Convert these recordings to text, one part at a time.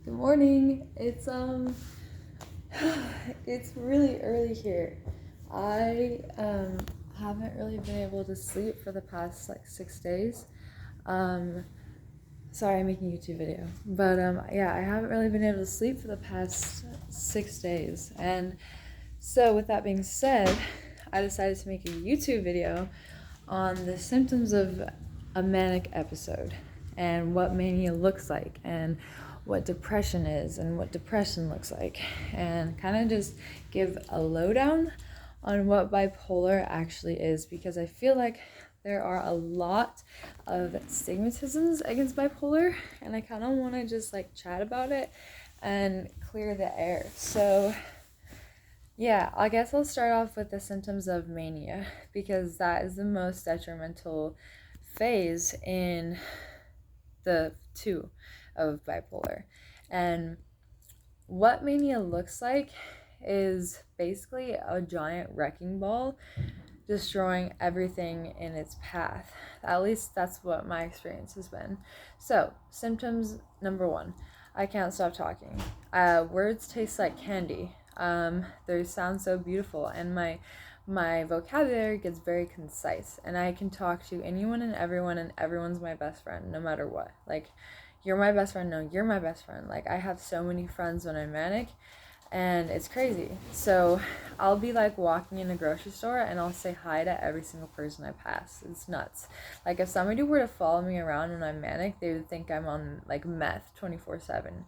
Good morning. It's really early here. I haven't really been able to sleep for the past like 6 days. Um Sorry, I'm making a YouTube video. But yeah, I haven't really been able to sleep for the past 6 days. And so with that being said, I decided to make a YouTube video on the symptoms of a manic episode and what mania looks like and what depression is and what depression looks like, and kind of just give a lowdown on what bipolar actually is, because I feel like there are a lot of stigmatisms against bipolar, and I kind of want to just like chat about it and clear the air. So yeah, I guess I'll start off with the symptoms of mania, because that is the most detrimental phase in the two of bipolar. And what mania looks like is basically a giant wrecking ball destroying everything in its path. At least that's what my experience has been. So, symptoms number one, I can't stop talking. Words taste like candy. They sound so beautiful, and my vocabulary gets very concise, and I can talk to anyone and everyone's my best friend, no matter what. Like, you're my best friend. No, you're my best friend. Like, I have so many friends when I'm manic, and it's crazy. So I'll be like walking in a grocery store and I'll say hi to every single person I pass. It's nuts. Like, if somebody were to follow me around when I'm manic, they would think I'm on like meth 24/7.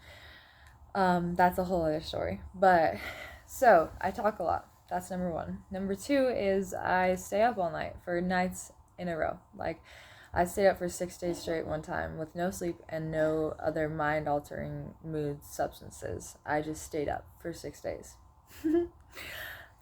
That's a whole other story. But so I talk a lot. That's number one. Number two is I stay up all night for nights in a row. Like, I stayed up for 6 days straight one time with no sleep and no other mind altering mood substances. I just stayed up for 6 days.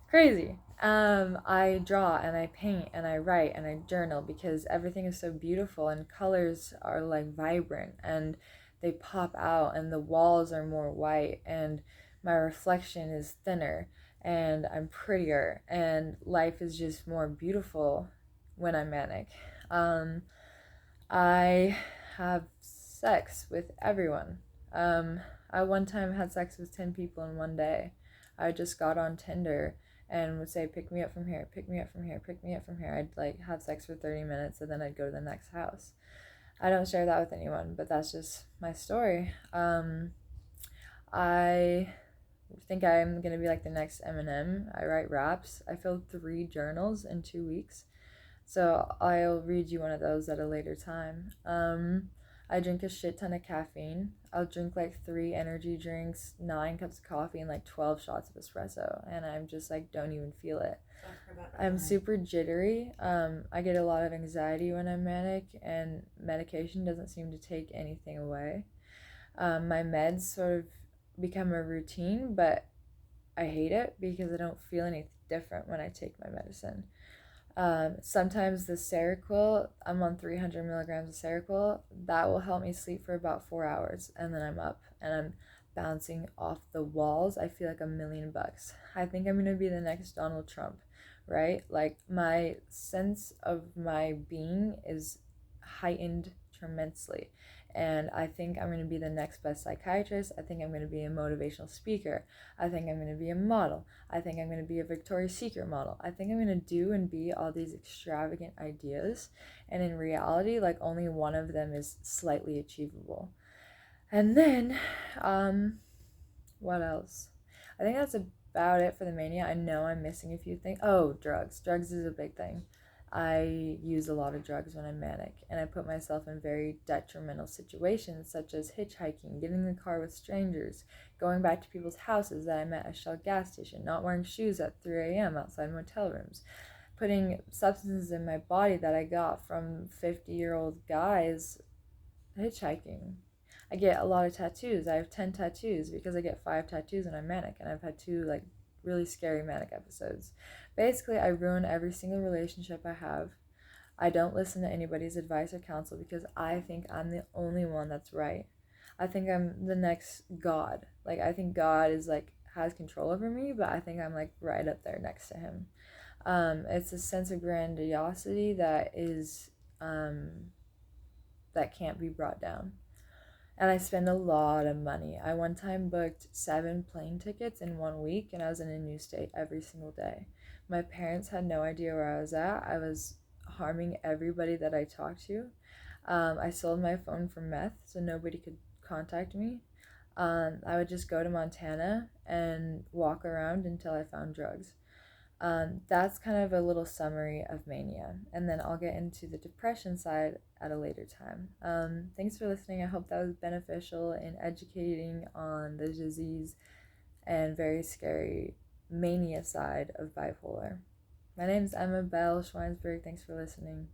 Crazy. I draw and I paint and I write and I journal because everything is so beautiful, and colors are like vibrant and they pop out, and the walls are more white, and my reflection is thinner, and I'm prettier, and life is just more beautiful when I'm manic. Um, I have sex with everyone. I one time had sex with 10 people in one day. I just got on Tinder and would say, pick me up from here, pick me up from here, pick me up from here. I'd like have sex for 30 minutes and then I'd go to the next house. I don't share that with anyone, but that's just my story. I think I'm gonna be like the next Eminem. I write raps. I filled 3 journals in 2 weeks. So I'll read you one of those at a later time. I drink a shit ton of caffeine. I'll drink like 3 energy drinks, 9 cups of coffee, and like 12 shots of espresso, and I'm just like don't even feel it. I'm super jittery. I get a lot of anxiety when I'm manic, and medication doesn't seem to take anything away. My meds sort of become a routine, but I hate it because I don't feel any different when I take my medicine. Sometimes the Seroquel, I'm on 300 milligrams of Seroquel, that will help me sleep for about 4 hours, and then I'm up and I'm bouncing off the walls. I feel like $1,000,000. I think I'm gonna be the next Donald Trump, right? Like, my sense of my being is heightened tremendously. And I think I'm going to be the next best psychiatrist. I think I'm going to be a motivational speaker. I think I'm going to be a model. I think I'm going to be a Victoria's Secret model. I think I'm going to do and be all these extravagant ideas. And in reality, like, only one of them is slightly achievable. And then, what else? I think that's about it for the mania. I know I'm missing a few things. Oh, drugs. Drugs is a big thing. I use a lot of drugs when I'm manic, and I put myself in very detrimental situations, such as hitchhiking, getting in the car with strangers, going back to people's houses that I met at Shell gas station, not wearing shoes at 3 a.m. outside motel rooms, putting substances in my body that I got from 50-year-old guys hitchhiking. I get a lot of tattoos. I have 10 tattoos because I get 5 tattoos when I'm manic, and I've had 2 like really scary manic episodes. Basically, I ruin every single relationship I have. I don't listen to anybody's advice or counsel because I think I'm the only one that's right. I think I'm the next God. Like, I think God is like has control over me, but I think I'm like right up there next to him. It's a sense of grandiosity that is that can't be brought down. and I spend a lot of money. I one time booked 7 plane tickets in 1 week, and I was in a new state every single day. My parents had no idea where I was at. I was harming everybody that I talked to. I sold my phone for meth so nobody could contact me. I would just go to Montana and walk around until I found drugs. That's kind of a little summary of mania, and then I'll get into the depression side at a later time. Thanks for listening. I hope that was beneficial in educating on the disease and very scary mania side of bipolar. My name is Emma Bell Schweinsberg. Thanks for listening.